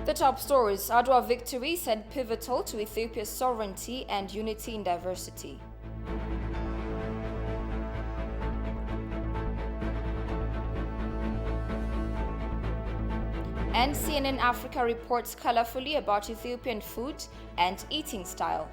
The top stories: Adwa victory said pivotal to Ethiopia's sovereignty and unity in diversity. And CNN Africa reports colorfully about Ethiopian food and eating style.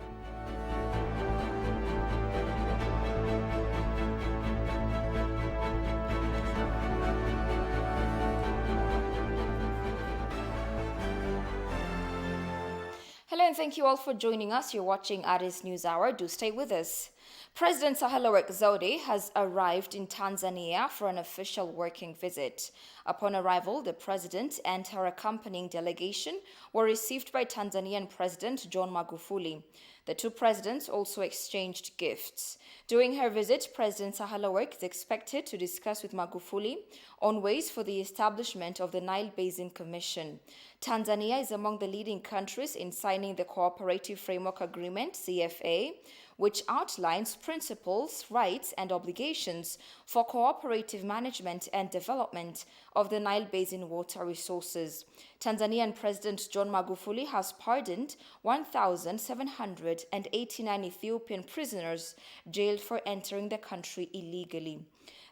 Hello and thank you all for joining us. You're watching Addis News Hour. Do stay with us. President Sahle-Work Zewde has arrived in Tanzania for an official working visit. Upon arrival, the president and her accompanying delegation were received by Tanzanian President John Magufuli. The two presidents also exchanged gifts. During her visit, President Sahle-Work is expected to discuss with Magufuli on ways for the establishment of the Nile Basin Commission. Tanzania is among the leading countries in signing the Cooperative Framework Agreement, CFA, which outlines principles, rights, and obligations for cooperative management and development of the Nile Basin water resources. Tanzanian President John Magufuli has pardoned 1,789 Ethiopian prisoners jailed for entering the country illegally.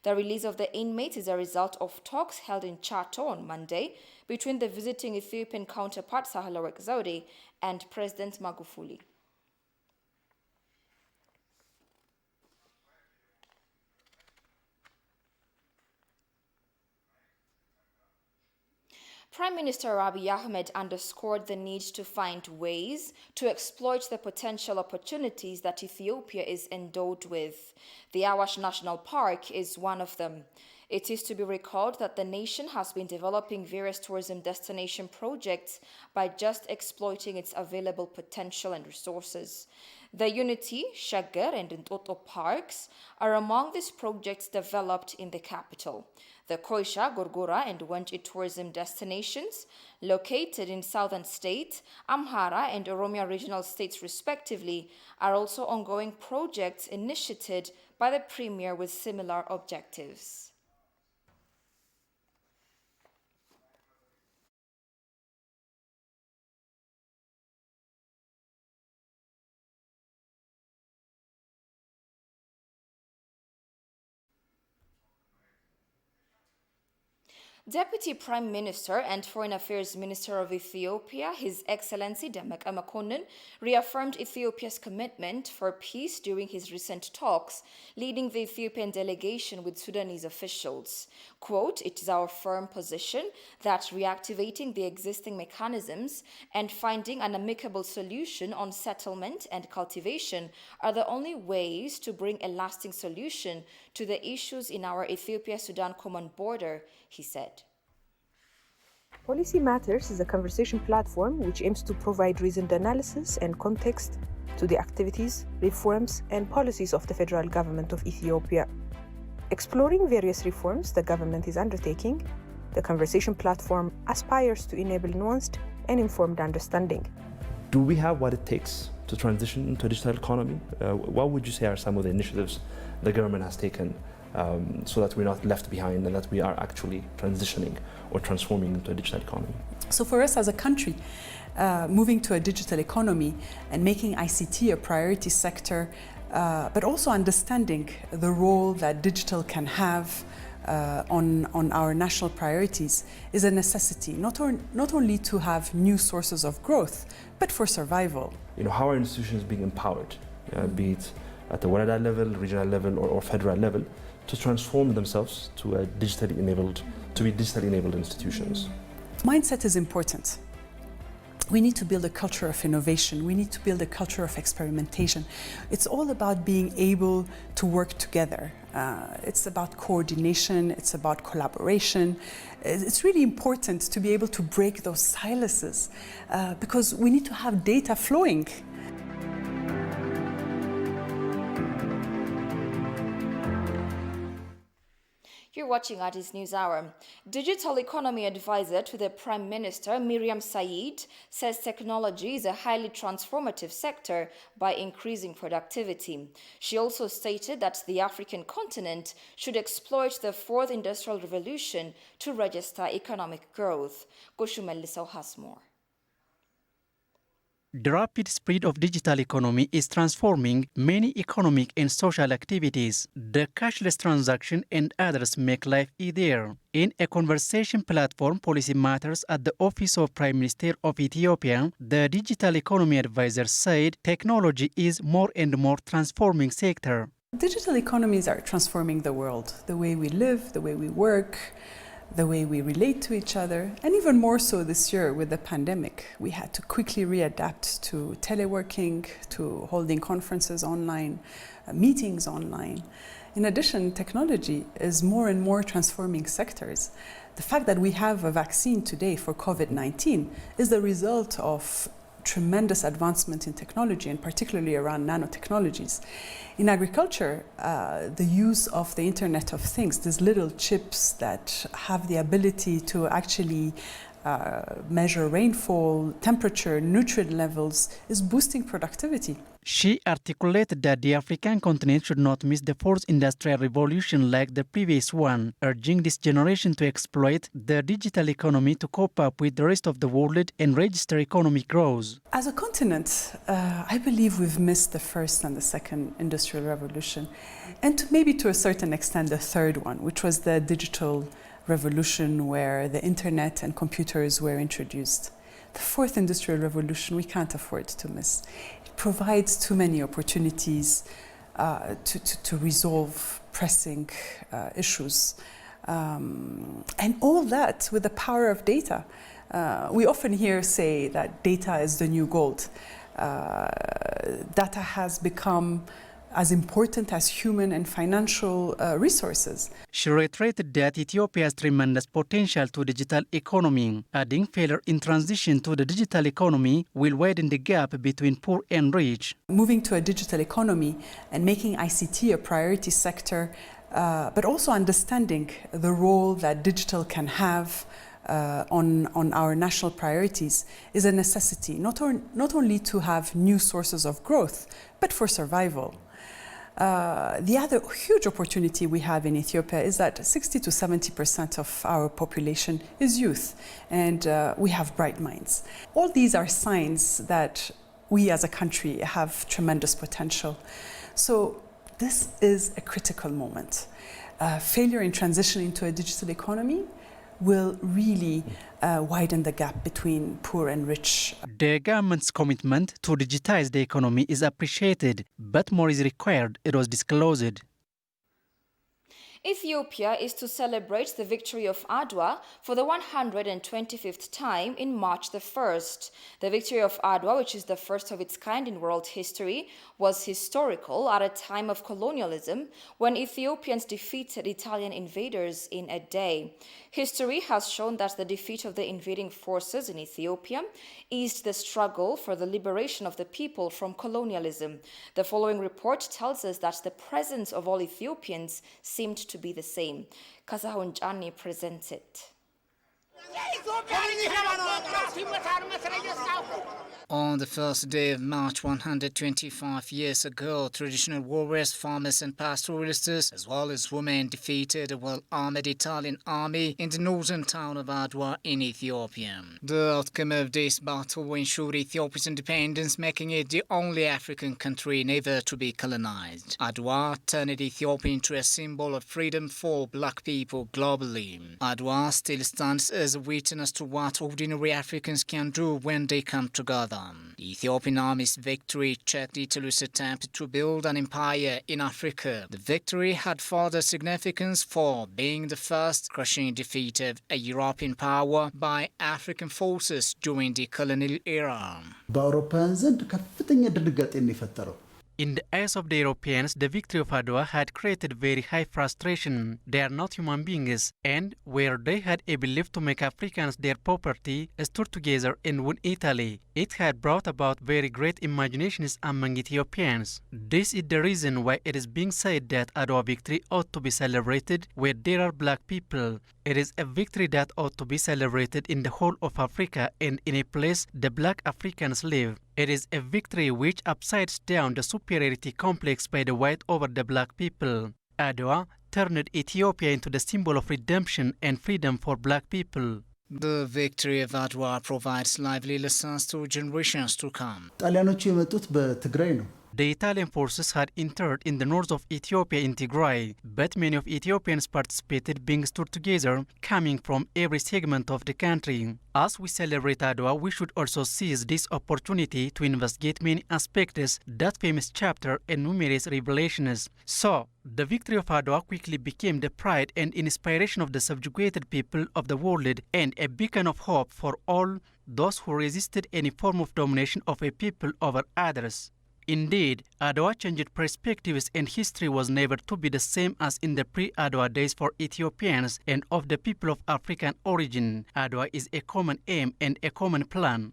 The release of the inmates is a result of talks held in Chato on Monday between the visiting Ethiopian counterpart Sahle-Work Zewde and President Magufuli. Prime Minister Abiy Ahmed underscored the need to find ways to exploit the potential opportunities that Ethiopia is endowed with. The Awash National Park is one of them. It is to be recalled that the nation has been developing various tourism destination projects by just exploiting its available potential and resources. The Unity, Shaggar, and Ntoto parks are among these projects developed in the capital. The Koisha, Gorgora, and Wenji tourism destinations, located in southern states, Amhara and Oromia regional states respectively, are also ongoing projects initiated by the Premier with similar objectives. Deputy Prime Minister and Foreign Affairs Minister of Ethiopia, His Excellency Demeqe Mekonnen, reaffirmed Ethiopia's commitment for peace during his recent talks, leading the Ethiopian delegation with Sudanese officials. Quote, "It is our firm position that reactivating the existing mechanisms and finding an amicable solution on settlement and cultivation are the only ways to bring a lasting solution to the issues in our Ethiopia-Sudan common border," he said. Policy Matters is a conversation platform which aims to provide reasoned analysis and context to the activities, reforms, and policies of the federal government of Ethiopia. Exploring various reforms the government is undertaking, the conversation platform aspires to enable nuanced and informed understanding. Do we have what it takes to transition into a digital economy? What would you say are some of the initiatives the government has taken so that we're not left behind and that we are actually transitioning or transforming into a digital economy? So for us as a country, moving to a digital economy and making ICT a priority sector, but also understanding the role that digital can have on our national priorities is a necessity, not only to have new sources of growth, but for survival. You know, how are institutions being empowered, be it at the Warada level, regional level, or federal level, to transform themselves to be digitally enabled institutions? Mindset is important. We need to build a culture of innovation. We need to build a culture of experimentation. It's all about being able to work together. It's about coordination. It's about collaboration. It's really important to be able to break those silences because we need to have data flowing. You're watching Addis News Hour. Digital Economy Advisor to the Prime Minister, Miriam Said, says technology is a highly transformative sector by increasing productivity. She also stated that the African continent should exploit the fourth industrial revolution to register economic growth. Goshu Melissau has more. The rapid spread of digital economy is transforming many economic and social activities. The cashless transaction and others make life easier. In a conversation platform, Policy Matters at the Office of Prime Minister of Ethiopia, the digital economy advisor said technology is more and more transforming sector. Digital economies are transforming the world, the way we live, the way we work, the way we relate to each other, and even more so this year with the pandemic. We had to quickly readapt to teleworking, to holding conferences online, meetings online. In addition, technology is more and more transforming sectors. The fact that we have a vaccine today for COVID-19 is the result of tremendous advancement in technology, and particularly around nanotechnologies. In agriculture, the use of the Internet of Things, these little chips that have the ability to actually measure rainfall, temperature, nutrient levels, is boosting productivity. She articulated that the African continent should not miss the fourth industrial revolution like the previous one, urging this generation to exploit the digital economy to cope up with the rest of the world and register economic growth. As a continent, I believe we've missed the first and the second industrial revolution, and maybe to a certain extent the third one, which was the digital revolution where the internet and computers were introduced. The fourth industrial revolution we can't afford to miss. It provides too many opportunities to resolve pressing issues. And all that with the power of data. We often hear say that data is the new gold. Data has become as important as human and financial resources. She reiterated that Ethiopia has tremendous potential to digital economy, adding failure in transition to the digital economy will widen the gap between poor and rich. Moving to a digital economy and making ICT a priority sector, but also understanding the role that digital can have on our national priorities is a necessity, not only to have new sources of growth, but for survival. The other huge opportunity we have in Ethiopia is that 60 to 70% of our population is youth, and we have bright minds. All these are signs that we as a country have tremendous potential. So this is a critical moment. Failure in transitioning to a digital economy will really widen the gap between poor and rich. The government's commitment to digitize the economy is appreciated, but more is required, it was disclosed. Ethiopia is to celebrate the victory of Adwa for the 125th time in March the 1st. The victory of Adwa, which is the first of its kind in world history, was historical at a time of colonialism when Ethiopians defeated Italian invaders in a day. History has shown that the defeat of the invading forces in Ethiopia eased the struggle for the liberation of the people from colonialism. The following report tells us that the presence of all Ethiopians seemed to be the same. Kasahun Chani presents it. On the first day of March 125 years ago, traditional warriors, farmers and pastoralists, as well as women, defeated a well-armed Italian army in the northern town of Adwa in Ethiopia. The outcome of this battle ensured Ethiopia's independence, making it the only African country never to be colonized. Adwa turned Ethiopia into a symbol of freedom for black people globally. Adwa still stands as a witness to what ordinary Africans can do when they come together. The Ethiopian army's victory checked Italy's attempt to build an empire in Africa. The victory had further significance for being the first crushing defeat of a European power by African forces during the colonial era. In the eyes of the Europeans, the victory of Adwa had created very high frustration. They are not human beings, and where they had a belief to make Africans their property, stood together and won Italy. It had brought about very great imaginations among Ethiopians. This is the reason why it is being said that Adwa victory ought to be celebrated where there are black people. It is a victory that ought to be celebrated in the whole of Africa and in a place the black Africans live. It is a victory which upsides down the superiority complex by the white over the black people. Adwa turned Ethiopia into the symbol of redemption and freedom for black people. The victory of Adwa provides lively lessons to generations to come. ጣሊያኖቹ የመጡት በትግራይ ነው። The Italian forces had entered in the north of Ethiopia in Tigray, but many of Ethiopians participated, being stood together, coming from every segment of the country. As we celebrate Adwa, we should also seize this opportunity to investigate many aspects that famous chapter and numerous revelations. So, the victory of Adwa quickly became the pride and inspiration of the subjugated people of the world and a beacon of hope for all those who resisted any form of domination of a people over others. Indeed, Adwa changed perspectives and history was never to be the same as in the pre-Adwa days for Ethiopians and of the people of African origin. Adwa is a common aim and a common plan.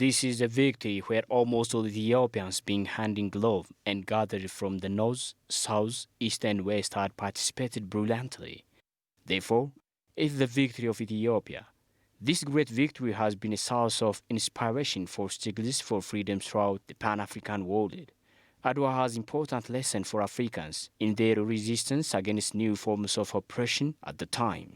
This is a victory where almost all Ethiopians being hand in glove and gathered from the north, south, east and west had participated brilliantly. Therefore, it's the victory of Ethiopia. This great victory has been a source of inspiration for struggles for freedom throughout the Pan-African world. Adwa has important lessons for Africans in their resistance against new forms of oppression at the time.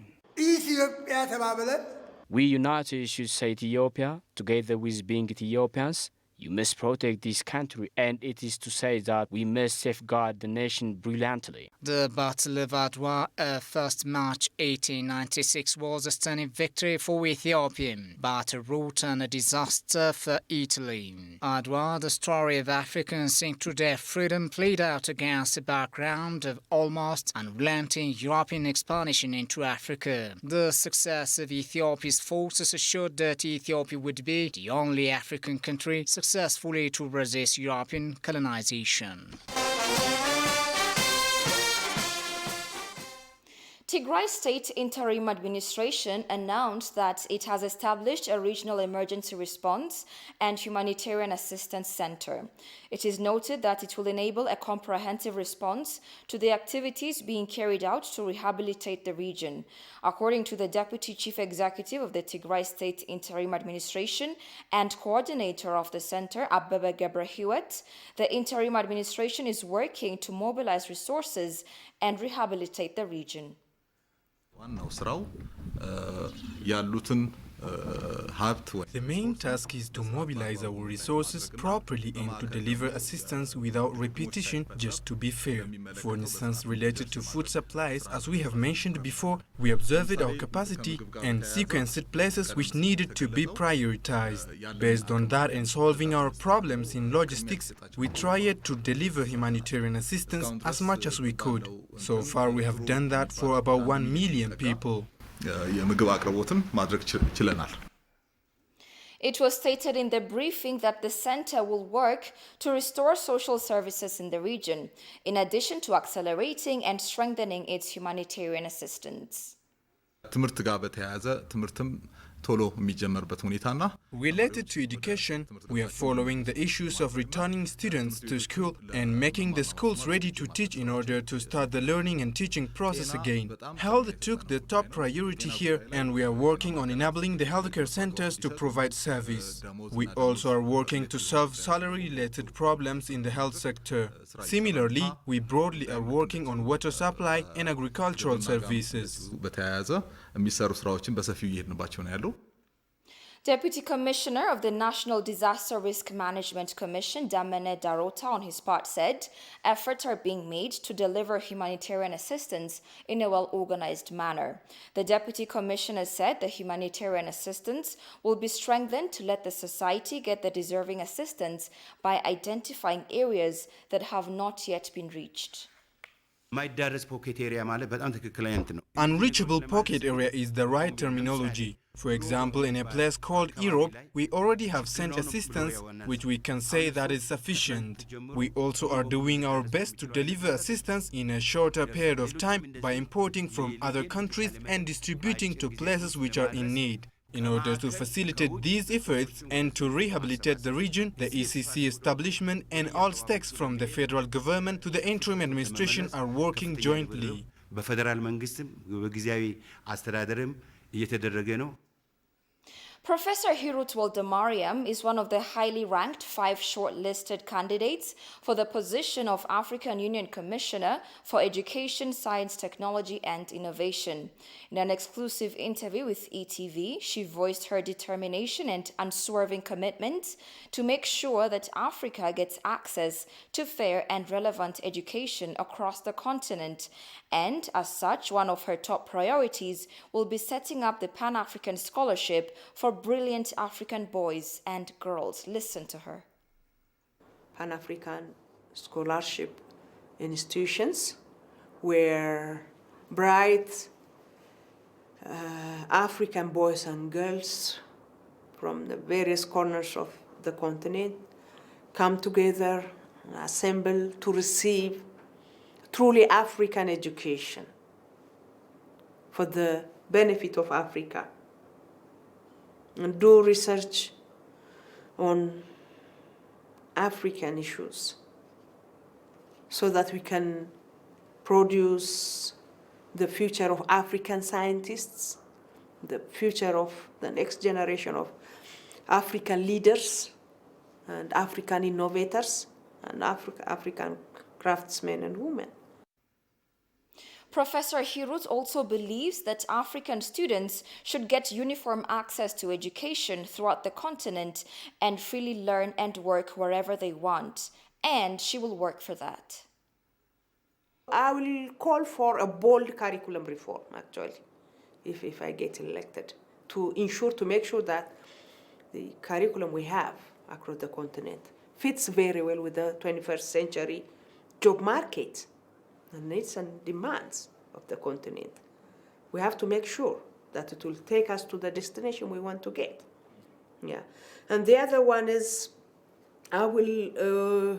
We united should say Ethiopia, together with being Ethiopians. You must protect this country, and it is to say that we must safeguard the nation brilliantly. The Battle of Adwa, 1st March 1896, was a stunning victory for Ethiopia, but a rout and a disaster for Italy. Adwa, the story of Africans seeking to their freedom, played out against a background of almost unrelenting European expansion into Africa. The success of Ethiopia's forces assured that Ethiopia would be the only African country successfully to resist European colonization. Tigray State Interim Administration announced that it has established a regional emergency response and humanitarian assistance center. It is noted that it will enable a comprehensive response to the activities being carried out to rehabilitate the region. According to the Deputy Chief Executive of the Tigray State Interim Administration and coordinator of the center, Abebe Gebrehiwet, the interim administration is working to mobilize resources and rehabilitate the region. ዋናው ስራው ያሉትን The main task is to mobilize our resources properly and to deliver assistance without repetition, just to be fair. For instance, related to food supplies, as we have mentioned before, we observed our capacity and sequenced places which needed to be prioritized. Based on that and solving our problems in logistics, we tried to deliver humanitarian assistance as much as we could. So far, we have done that for about 1 million people. የምግብ አቅርቦትን ማድረግ ችለናል። It was stated in the briefing that the center will work to restore social services in the region, in addition to accelerating and strengthening its humanitarian assistance. ትምህርት ጋር በተያያዘ ትምህርትም ቶሎ የሚጀመርበት ሁኔታና Related to education, we are following the issues of returning students to school and making the schools ready to teach in order to start the learning and teaching process again. Health took the top priority here, and we are working on enabling the healthcare centers to provide service. We also are working to solve salary-related problems in the health sector. Similarly, we broadly are working on water supply and agricultural services. በተያያዘ የሚሰሩ ስራዎችን በሰፊው እየሄድንባቸው ነው ያለው። Deputy Commissioner of the National Disaster Risk Management Commission, Damene Darota, on his part said efforts are being made to deliver humanitarian assistance in a well-organized manner. The Deputy Commissioner said the humanitarian assistance will be strengthened to let the society get the deserving assistance by identifying areas that have not yet been reached. Unreachable pocket area is the right terminology. For example, in a place called Europe, we already have sent assistance, which we can say that is sufficient. We also are doing our best to deliver assistance in a shorter period of time by importing from other countries and distributing to places which are in need. In order to facilitate these efforts and to rehabilitate the region, the ECC establishment and all stakes from the federal government to the interim administration are working jointly. Professor Hirut Waldemariam is one of the highly ranked 5 shortlisted candidates for the position of African Union Commissioner for Education, Science, Technology and Innovation. In an exclusive interview with ETV, she voiced her determination and unswerving commitment to make sure that Africa gets access to fair and relevant education across the continent. And as such, one of her top priorities will be setting up the Pan-African Scholarship for brilliant African boys and girls. Listen to her. Pan-African scholarship institutions where bright African boys and girls from the various corners of the continent come together, assemble to receive truly African education for the benefit of Africa, and do research on African issues so that we can produce the future of African scientists, the future of the next generation of African leaders and African innovators and African craftsmen and women. Professor Hirut also believes that African students should get uniform access to education throughout the continent and freely learn and work wherever they want, and she will work for that. I will call for a bold curriculum reform, actually, if I get elected, to make sure that the curriculum we have across the continent fits very well with the 21st century job market, the needs and demands of the continent. We have to make sure that it will take us to the destination we want to get. Yeah. And the other one is, I will,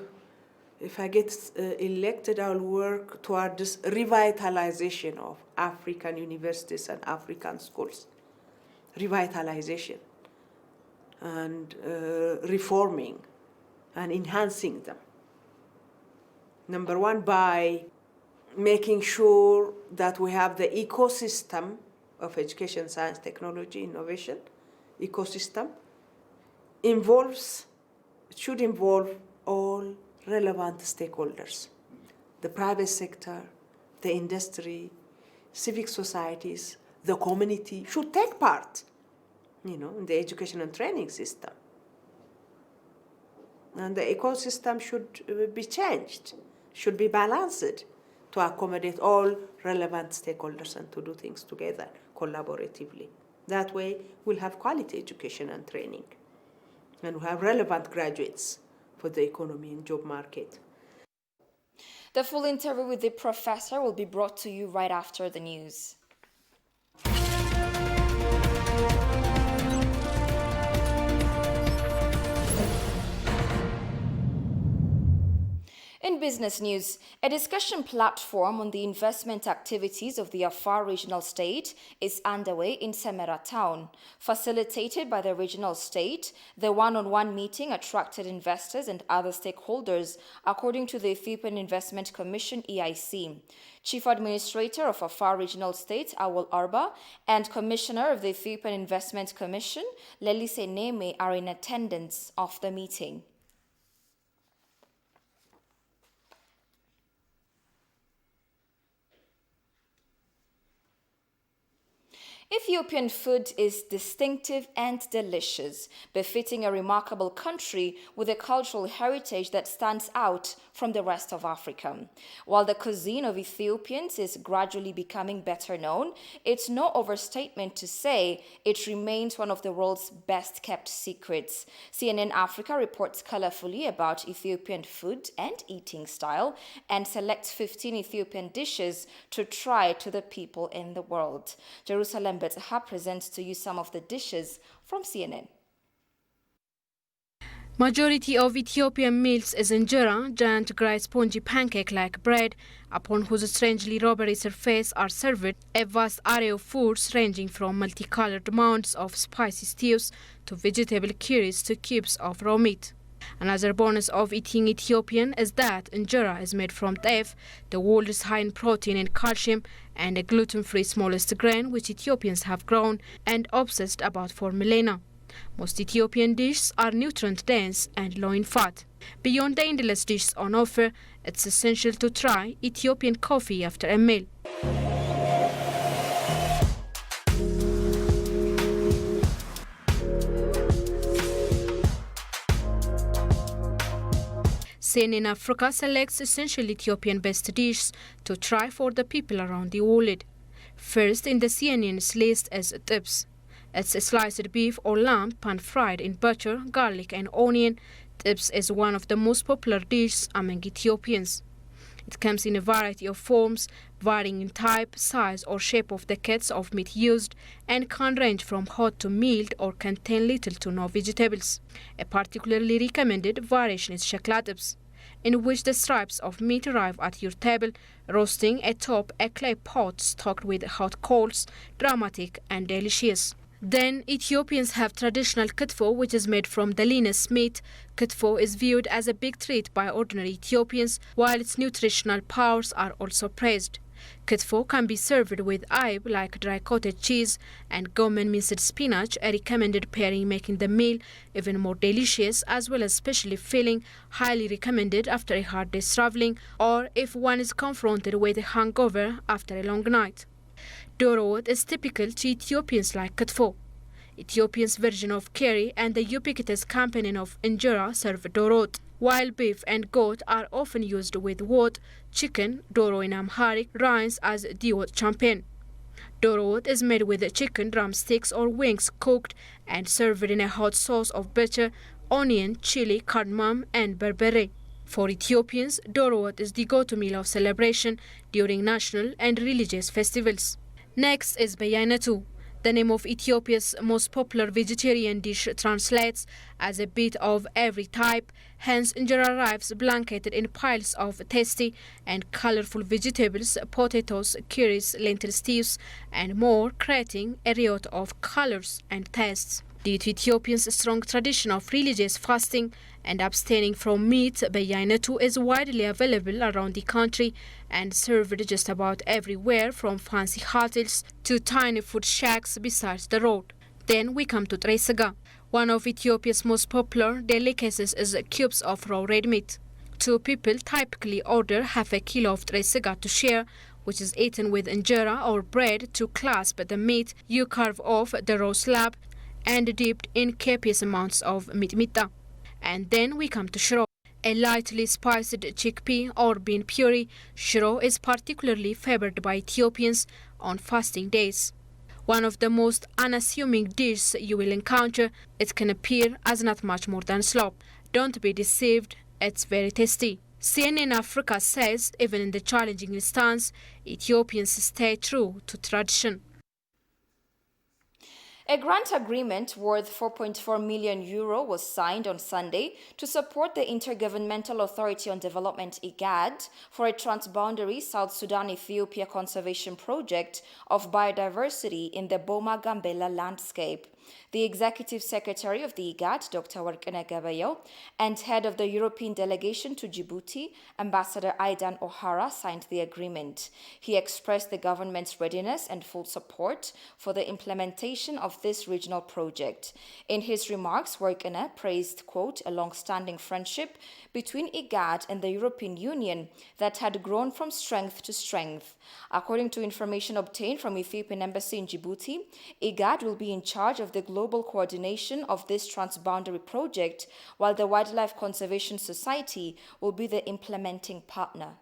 if I get elected, I will work toward this revitalization of African universities and African schools. Revitalization and reforming and enhancing them. Number one, by making sure that we have the ecosystem of education, science, technology, innovation, ecosystem, should involve all relevant stakeholders. The private sector, the industry, civic societies, the community should take part, in the education and training system. And the ecosystem should be changed, should be balanced to accommodate all relevant stakeholders and to do things together, collaboratively. That way, we'll have quality education and training, and we'll have relevant graduates for the economy and job market. The full interview with the professor will be brought to you right after the news. In business news, a discussion platform on the investment activities of the Afar regional state is underway in Semera town. Facilitated by the regional state, the one-on-one meeting attracted investors and other stakeholders, according to the Ethiopian Investment Commission, EIC. Chief Administrator of Afar Regional State, Awol Arba, and Commissioner of the Ethiopian Investment Commission, Lelise Neme, are in attendance of the meeting. Ethiopian food is distinctive and delicious, befitting a remarkable country with a cultural heritage that stands out from the rest of Africa. While the cuisine of Ethiopians is gradually becoming better known, it's no overstatement to say it remains one of the world's best-kept secrets. CNN Africa reports colorfully about Ethiopian food and eating style and selects 15 Ethiopian dishes to try to the people in the world. Jerusalem Betha presents to you some of the dishes from CNN. Majority of Ethiopian meals is injera, giant grey spongy pancake-like bread, upon whose strangely rubbery surface are served a vast array of foods ranging from multicolored mounds of spicy stews to vegetable curries to cubes of raw meat. Another bonus of eating Ethiopian is that injera is made from teff, the world's high in protein and calcium, and a gluten-free smallest grain which Ethiopians have grown and obsessed about for millennia. Most Ethiopian dishes are nutrient-dense and low in fat. Beyond the endless dishes on offer, it's essential to try Ethiopian coffee after a meal. CNN Africa selects essential Ethiopian-based dishes to try for the people around the world. First in the CNN's list is tips. It's a sliced beef or lamb pan-fried in butter, garlic and onion. Tips is one of the most popular dishes among Ethiopians. It comes in a variety of forms, varying in type, size or shape of the cuts of meat used, and can range from hot to mild or contain little to no vegetables. A particularly recommended variation is shakla tips, in which the strips of meat arrive at your table, roasting atop a clay pot stocked with hot coals, dramatic and delicious. Then Ethiopians have traditional kitfo, which is made from the leanest meat. Kitfo is viewed as a big treat by ordinary Ethiopians, while its nutritional powers are also praised. Kitfo can be served with aibe, like dry cottage cheese, and gomen minced spinach, a recommended pairing, making the meal even more delicious, as well as specially filling, highly recommended after a hard day's traveling or if one is confronted with a hangover after a long night. Dorowot is typical to Ethiopians like kitfo. Ethiopians' version of curry and the ubiquitous companion of injera serve dorowot. While beef and goat are often used with wot, chicken, doro in Amharic, rhymes as diwot champagne. Dorowot is made with chicken drumsticks or wings cooked and served in a hot sauce of butter, onion, chili, cardamom and berbere. For Ethiopians, dorowot is the go-to meal of celebration during national and religious festivals. Next is beyanetu. The name of Ethiopia's most popular vegetarian dish translates as a bit of every type, hence injera arrives blanketed in piles of tasty and colorful vegetables, potatoes, curries, lentil stews, and more, creating a riot of colors and tastes. Due to Ethiopians' strong tradition of religious fasting and abstaining from meat, beyanetu is widely available around the country and served just about everywhere, from fancy hotels to tiny food shacks beside the road. Then we come to tre sega. One of Ethiopia's most popular delicacies is cubes of raw red meat. Two people typically order half a kilo of tre sega to share, which is eaten with injera or bread to clasp the meat you carve off the raw slab and dipped in copious amounts of mitmita. And then we come to shiro, a lightly spiced chickpea or bean puree. Shiro is particularly favored by Ethiopians on fasting days. One of the most unassuming dishes you will encounter, it can appear as not much more than slop. Don't be deceived, it's very tasty. CNN Africa says even in the challenging instance, Ethiopians stay true to tradition. A grant agreement worth €4.4 million was signed on Sunday to support the Intergovernmental Authority on Development IGAD for a transboundary South Sudan-Ethiopia conservation project of biodiversity in the Boma-Gambela landscape. The Executive Secretary of the IGAD, Dr. Warqina Gabayo, and head of the European delegation to Djibouti, Ambassador Aidan O'Hara, signed the agreement. He expressed the government's readiness and full support for the implementation of this regional project. In his remarks, Warqina praised, quote, a long-standing friendship between IGAD and the European Union that had grown from strength to strength. According to information obtained from Ethiopian Embassy in Djibouti, IGAD will be in charge of the global coordination of this transboundary project, while the Wildlife Conservation Society will be the implementing partner.